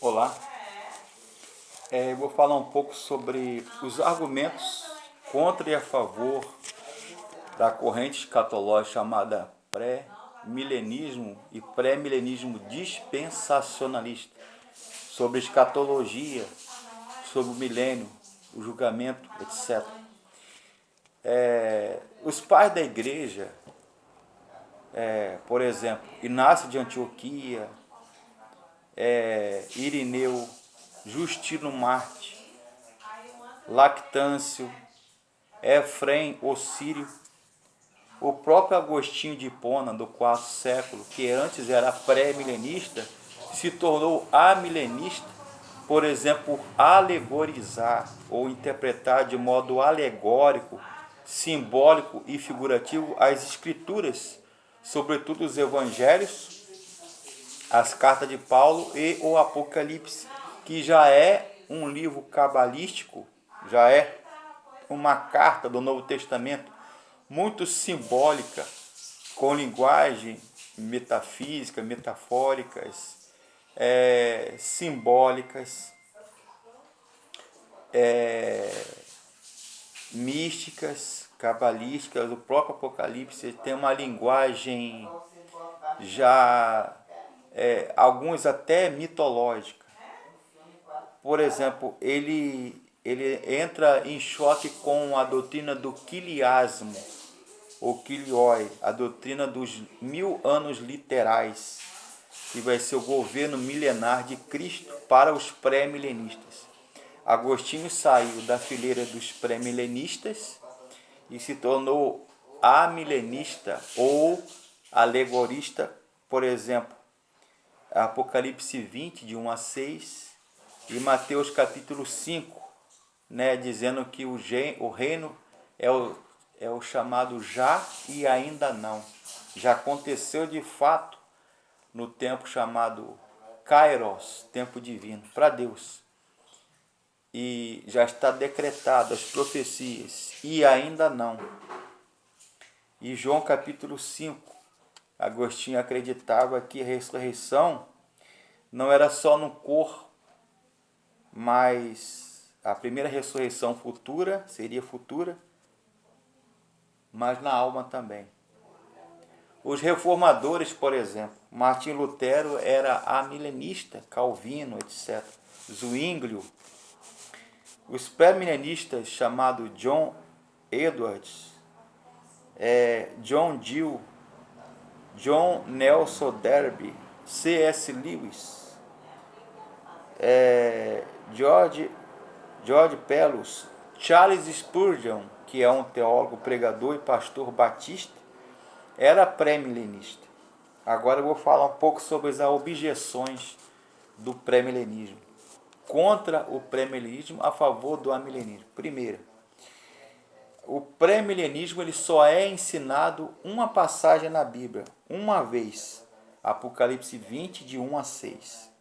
Olá, eu vou falar um pouco sobre os argumentos contra e a favor da corrente escatológica chamada pré-milenismo e pré-milenismo dispensacionalista, sobre escatologia, sobre o milênio, o julgamento, etc. Os pais da igreja, por exemplo, Inácio de Antioquia, Irineu, Justino Marte, Lactâncio, Efrem Ossírio, o próprio Agostinho de Hipona, do quarto século, que antes era pré-milenista, se tornou amilenista, por exemplo, alegorizar ou interpretar de modo alegórico, simbólico e figurativo as escrituras, sobretudo os evangelhos, as cartas de Paulo e o Apocalipse, que já é um livro cabalístico, já é uma carta do Novo Testamento muito simbólica, com linguagem metafísica, metafóricas, simbólicas, místicas, cabalísticas. O próprio Apocalipse tem uma linguagem já, alguns até mitológica. Por exemplo, ele entra em choque com a doutrina do quiliasmo, ou quilioi, a doutrina dos 1000 anos literais, que vai ser o governo milenar de Cristo para os pré-milenistas. Agostinho saiu da fileira dos pré-milenistas e se tornou amilenista ou alegorista, por exemplo, Apocalipse 20, de 1 a 6, e Mateus capítulo 5, dizendo que o reino é o chamado já e ainda não. Já aconteceu de fato no tempo chamado Kairos, tempo divino, para Deus. E já está decretado as profecias, e ainda não. E João capítulo 5, Agostinho acreditava que a ressurreição não era só no corpo, mas a primeira ressurreição futura seria futura, mas na alma também. Os reformadores, por exemplo, Martim Lutero era amilenista, Calvino, etc. Zwinglio. Os pré-milenistas chamados John Edwards, John Gill, John Nelson Darby, C.S. Lewis, George Pelos, Charles Spurgeon, que é um teólogo, pregador e pastor batista, era pré-milenista. Agora eu vou falar um pouco sobre as objeções do pré-milenismo. Contra o pré-milenismo, a favor do amilenismo. Primeiro, o pré-milenismo ele só é ensinado uma passagem na Bíblia, uma vez, Apocalipse 20, de 1 a 6.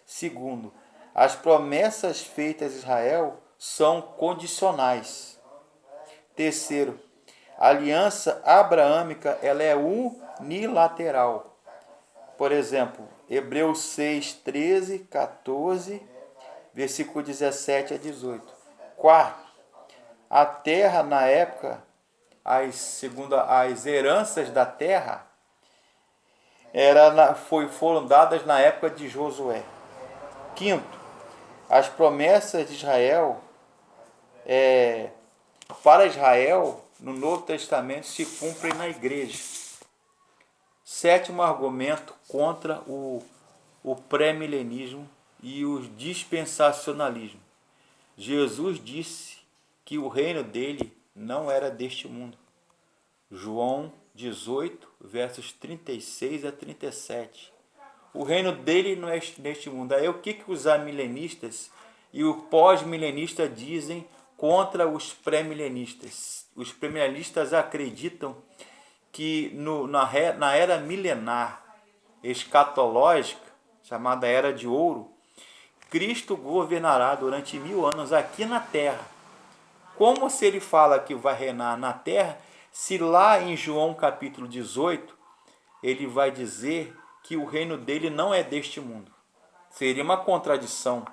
Segundo, as promessas feitas a Israel são condicionais. Terceiro, a aliança abraâmica ela é unilateral. Por exemplo, Hebreus 6, 13, 14, versículo 17 a 18. Quarto, a terra na época, segundo as heranças da terra, foram dadas na época de Josué. Quinto, as promessas de Israel, para Israel, no Novo Testamento, se cumprem na igreja. Sétimo argumento contra o pré-milenismo e o dispensacionalismo. Jesus disse que o reino dele não era deste mundo. João 18, versos 36 a 37. O reino dele não é neste mundo. Aí o que os amilenistas e o pós-milenista dizem contra os pré-milenistas? Os pré-milenistas acreditam que na era milenar escatológica, chamada Era de Ouro, Cristo governará durante 1000 anos aqui na Terra. Como se ele fala que vai reinar na Terra, se lá em João capítulo 18, ele vai dizer que o reino dele não é deste mundo. Seria uma contradição.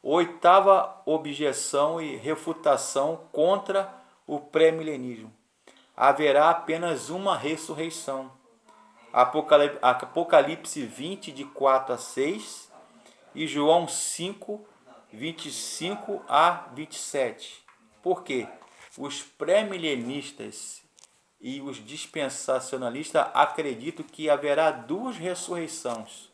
Oitava objeção e refutação contra o pré-milenismo. Haverá apenas uma ressurreição. Apocalipse 20, de 4 a 6 e João 5, 25 a 27. Por quê? Os pré-milenistas e os dispensacionalistas acreditam que haverá duas ressurreições.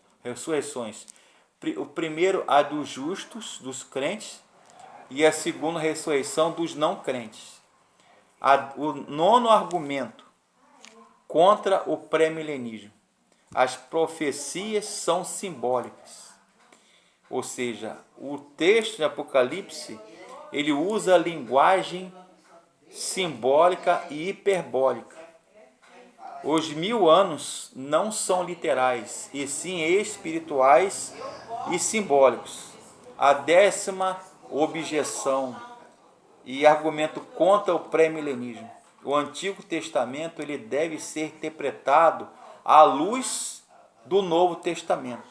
O primeiro, a dos justos, dos crentes, e a segunda ressurreição dos não crentes. O nono argumento contra o pré-milenismo. As profecias são simbólicas. Ou seja, o texto de Apocalipse, ele usa a linguagem simbólica e hiperbólica. Os 1000 anos não são literais, e sim espirituais e simbólicos. A 10ª objeção e argumento contra o pré-milenismo. O Antigo Testamento ele deve ser interpretado à luz do Novo Testamento.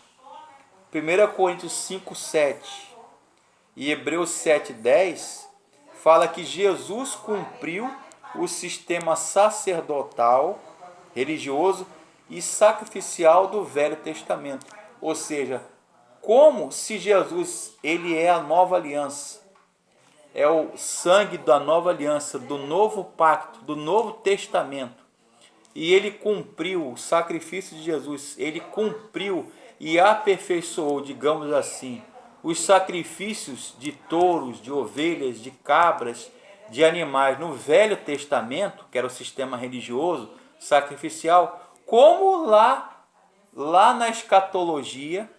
1 Coríntios 5, 7 e Hebreus 7, 10 fala que Jesus cumpriu o sistema sacerdotal, religioso e sacrificial do Velho Testamento. Ou seja, como se Jesus ele é a nova aliança, é o sangue da nova aliança, do novo pacto, do Novo Testamento. E ele cumpriu o sacrifício de Jesus, ele cumpriu e aperfeiçoou, digamos assim, os sacrifícios de touros, de ovelhas, de cabras, de animais no Velho Testamento, que era o sistema religioso, sacrificial, como lá na escatologia,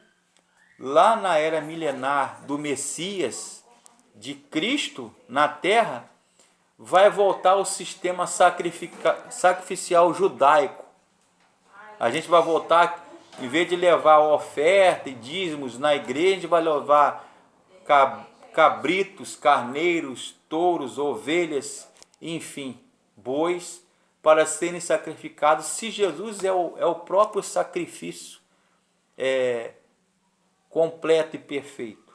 lá na era milenar do Messias, de Cristo na terra, vai voltar ao sistema sacrificial judaico. A gente vai voltar, em vez de levar oferta e dízimos na igreja, a gente vai levar cabritos, carneiros, touros, ovelhas, enfim, bois, para serem sacrificados, se Jesus é o próprio sacrifício completo e perfeito.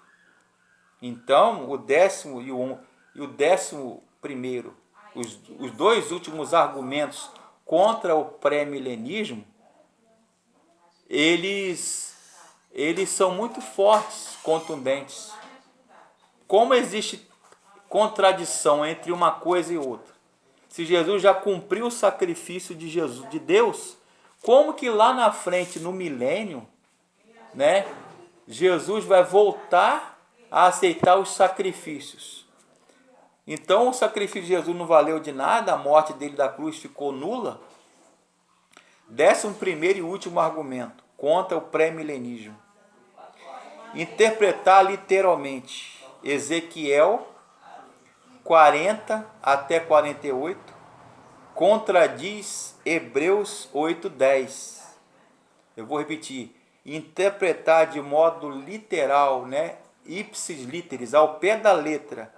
Então, o 10º e o 11º, os dois últimos argumentos contra o pré-milenismo, eles são muito fortes, contundentes. Como existe contradição entre uma coisa e outra? Se Jesus já cumpriu o sacrifício de Deus, como que lá na frente, no milênio, né, Jesus vai voltar a aceitar os sacrifícios? Então o sacrifício de Jesus não valeu de nada, a morte dele da cruz ficou nula. 11º e último argumento contra o pré-milenismo. Interpretar literalmente Ezequiel 40 até 48 contradiz Hebreus 8:10. Eu vou repetir. Interpretar de modo literal, né, ipsis literis, ao pé da letra,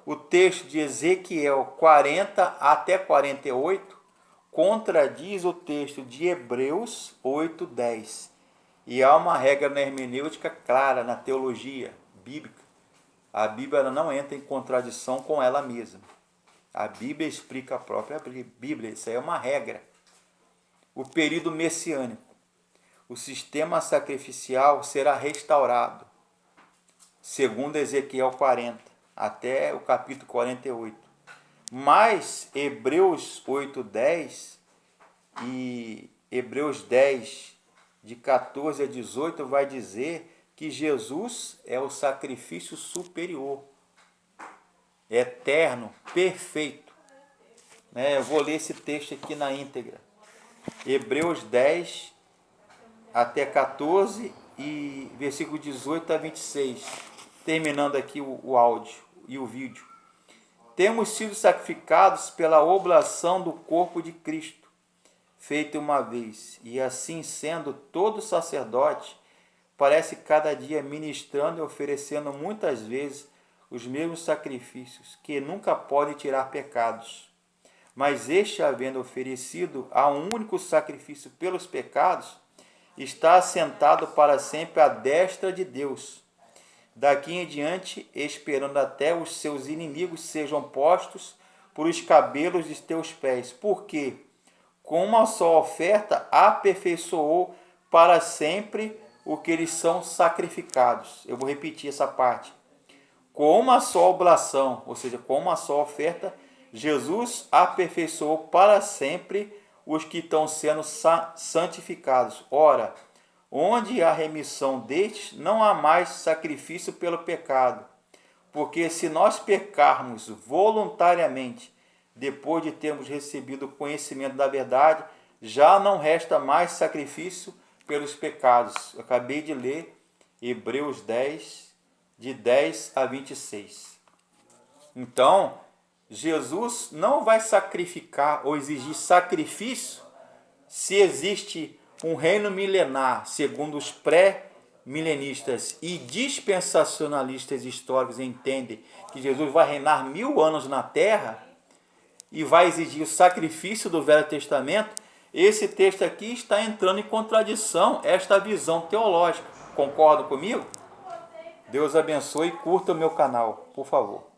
o texto de Ezequiel 40 até 48 contradiz o texto de Hebreus 8:10. E há uma regra na hermenêutica clara, na teologia bíblica. A Bíblia não entra em contradição com ela mesma. A Bíblia explica a própria Bíblia. Isso aí é uma regra. O período messiânico. O sistema sacrificial será restaurado, segundo Ezequiel 40, até o capítulo 48. Mas Hebreus 8:10 e Hebreus 10, de 14 a 18, vai dizer que Jesus é o sacrifício superior, eterno, perfeito. Eu vou ler esse texto aqui na íntegra. Hebreus 10 até 14 e versículo 18 a 26. Terminando aqui o áudio e o vídeo. Temos sido sacrificados pela oblação do corpo de Cristo, feita uma vez, e assim sendo todo sacerdote, parece cada dia ministrando e oferecendo muitas vezes os mesmos sacrifícios, que nunca podem tirar pecados. Mas este, havendo oferecido a um único sacrifício pelos pecados, está assentado para sempre à destra de Deus. Daqui em diante, esperando até os seus inimigos sejam postos por os cabelos de teus pés. Porque, com uma só oferta, aperfeiçoou para sempre o que eles são sacrificados. Eu vou repetir essa parte. Com uma só oblação, ou seja, com uma só oferta, Jesus aperfeiçoou para sempre os que estão sendo santificados. Ora, onde há remissão destes, não há mais sacrifício pelo pecado. Porque se nós pecarmos voluntariamente, depois de termos recebido o conhecimento da verdade, já não resta mais sacrifício pelos pecados. Eu acabei de ler Hebreus 10, de 10 a 26. Então, Jesus não vai sacrificar ou exigir sacrifício se existe um reino milenar, segundo os pré-milenistas e dispensacionalistas históricos entendem que Jesus vai reinar 1000 anos na Terra e vai exigir o sacrifício do Velho Testamento. Esse texto aqui está entrando em contradição esta visão teológica. Concordam comigo? Deus abençoe e curta o meu canal, por favor.